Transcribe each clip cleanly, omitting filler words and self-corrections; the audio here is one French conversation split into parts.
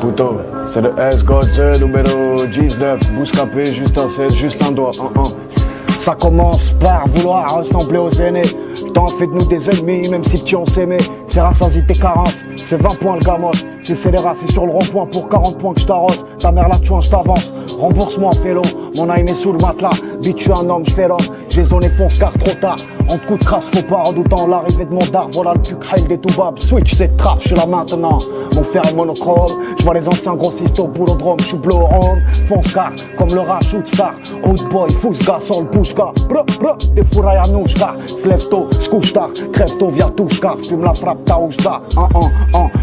Puto, c'est le S-God numéro 19, Bouscapé, juste un 16, juste un doigt, Ça commence par vouloir ressembler aux aînés. T'en fais de nous des ennemis, même si tu en s'aimait. C'est rassasié tes carences, c'est 20 points le gamin. C'est scélérat, c'est sur le rond-point pour 40 points que je t'arrose. Ta mère la tuant, je t'avance. Rembourse-moi, fais long. Mon âme est sous le matelas. Bitch, je suis un homme, je fais l'homme. J'ai zoné fonce car trop tard. En coup de crasse, faut pas redoutant l'arrivée de mon dard. Voilà le puc rail des toubabs. Switch, c'est traf, je suis là maintenant. Mon fer est monochrome. Je vois les anciens grossistes au boulodrome. Je suis bleu au rhum. Fonce car, comme le rat shoot star. Old boy, fousga sur le pushka. Des fourrailles à nouchka. Slève tôt, j'couche tard. Crève tôt, viens touche-car. Fume la frappe, ta ouchta.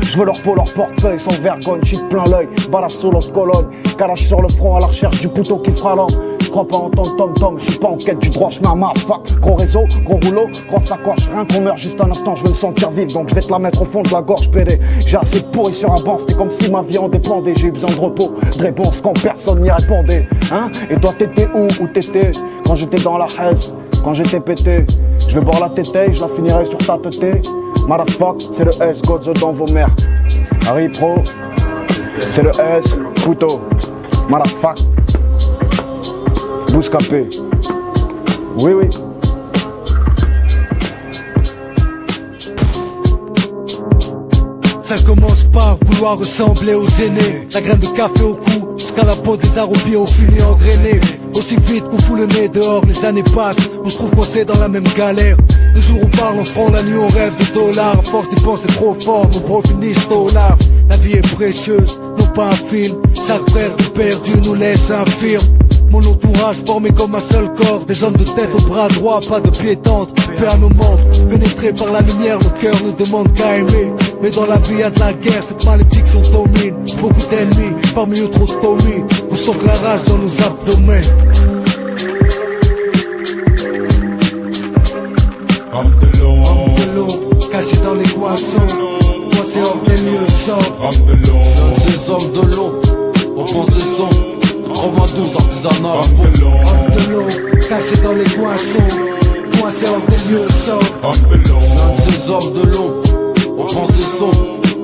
Je veux leur peau, leur portefeuille sans vergogne. Shit plein l'œil, balade sous l'autre colonne. Calage sur le front à la recherche du poutot qui fera l'homme. J'crois pas entendre tom-tom, j'suis pas en quête du droit chemin, ma fuck. Gros réseau, gros rouleau, grosse sacoche. Rien qu'on meurt juste un instant, je vais me sentir vivre. Donc je vais te la mettre au fond de la gorge, pédé. J'ai assez de pourri sur un banc, c'était comme si ma vie en dépendait. J'ai eu besoin de repos, de réponse quand personne n'y répondait. Hein? Et toi t'étais où t'étais? Quand j'étais dans la haise, quand j'étais pété. Je vais boire la tétée, je la finirai sur ta tétée. Motherfuck, c'est le S, Godzo dans vos mères. Harry Pro, c'est le S, Puto. Motherfuck. Bouscapé. Oui. Ça commence par vouloir ressembler aux aînés. La graine de café au cou, jusqu'à la peau des arobiers au fumier engrainé. Aussi vite qu'on fout le nez dehors, les années passent, on se trouve coincé dans la même galère. Le jour on parle en francs, la nuit on rêve de dollars. À force d'y penser trop fort, nos gros finissent dollars. La vie est précieuse, non pas un film. Chaque frère de perdu nous laisse infirme. Mon entourage formé comme un seul corps. Des hommes de tête au bras droit, pas de pied tendre. Paix à nos membres, pénétrés par la lumière. Le cœur ne demande qu'à aimer. Mais dans la vie y'a de la guerre, cette malédiction domine. Beaucoup d'ennemis, parmi eux trop de Tommy. On sent que la rage dans nos abdomens. Homme de l'eau, caché dans les boissons. Moi c'est hors des lieux sobres. homme de l'eau, Ces hommes de l'eau, on pense ces sons 92 artisanal. Homme de l'eau, caché dans les boissons. Moi c'est hors des lieux sobres. homme de l'eau. Ces hommes de l'eau, on pense ces sons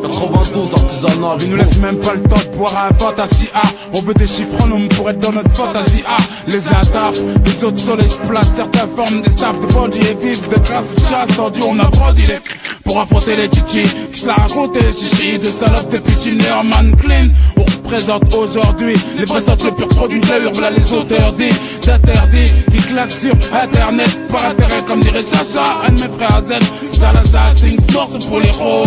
92 artisanal. Ils nous laissent même pas le temps de boire un fantasy A. On veut des chiffres en hommes pour être dans notre fantasy A. Les attafs, les autres soleils se placent. Certains forment des staffs de bandits et vivent de grâce de chasse tendue. On a brandi les pour affronter les chichis qui se la racontent les chichis. De salopes des piscines en man clean. On représente aujourd'hui les vrais centres les purs produits de la urbe. Les auteurs dits d'interdits qui claquent sur internet par intérêt comme dirait Chacha. Un de mes frères Z, Salazar, Sings, Nord c'est pour les héros.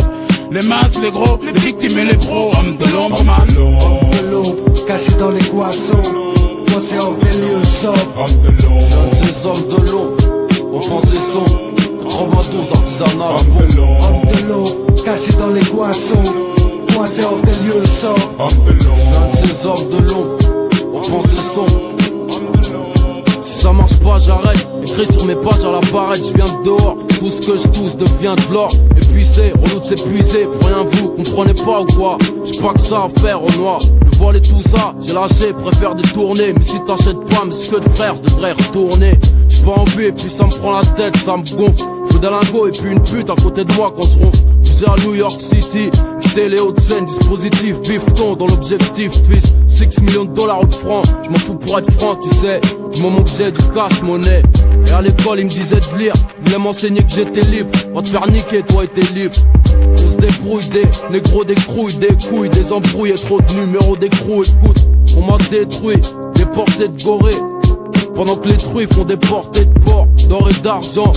Les masses, les gros, les victimes et les pros. Hommes de l'ombre, man. Homme de l'eau, caché dans les boissons. Moi c'est hors des lieux sobres. Homme de l'eau, Ces hommes de l'eau, on pense ces sons 92 artisanal. homme de l'eau, Homme de l'eau, caché dans les boissons. Moi c'est hors des lieux sobres. homme de l'eau, Ces hommes de l'eau, on pense ces sons. Si ça marche pas, j'arrête. Écrit sur mes pages à la barrette, je viens de dehors. Tout ce que je touche devient de l'or. Épuisé, relou de s'épuiser. Pour rien vous, comprenez pas ou quoi? J'ai pas que ça à faire au noir. Le voile et tout ça, j'ai lâché, préfère détourner. Mais si t'achètes pas, mais c'est que de frère, je devrais retourner. J'ai pas envie et puis ça me prend la tête, ça me gonfle. Je veux des lingots et puis une pute à côté de moi quand je ronfle. Poussé à New York City, quitter les hautes scènes, dispositif, bifton dans l'objectif, fils. 6 millions de dollars ou de francs, je m'en fous pour être franc, tu sais. Du moment que j'ai du cash monnaie. Et à l'école, ils me disaient de lire, voulaient m'enseigner que j'étais libre. Va te faire niquer, toi et tes livres. On se débrouille des négros, des crouilles, des couilles, des embrouilles et trop de numéros d'écrou. Écoute, on m'a détruit, déporté de gorée. Pendant que les truies font des portées de porc, d'or et d'argent.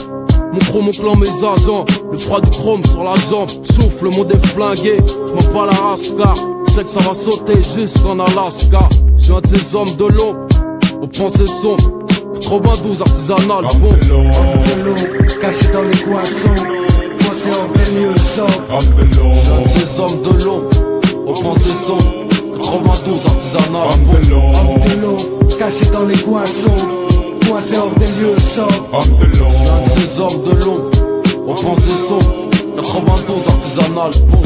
Mon chrome, mon clan, mes agents. Le froid du chrome sur la jambe. Souffle, le monde est flingué. J'm'en pas la race car je sais que ça va sauter jusqu'en Alaska. J'suis un de ces hommes de l'ombre aux pensées sombres. 92 artisanal, bon. homme de l'eau, Homme de l'eau, caché dans les boissons. Moi c'est hors des lieux sobres. homme de l'eau, Ces hommes de l'ombre aux pensées sombres. 92 artisanal, homme bon. de l'eau, Homme de l'eau, caché dans les boissons. Moi c'est hors des lieux sobres. homme de l'eau. Ces hommes de l'ombre aux pensées sombres. 92 artisanal, bon.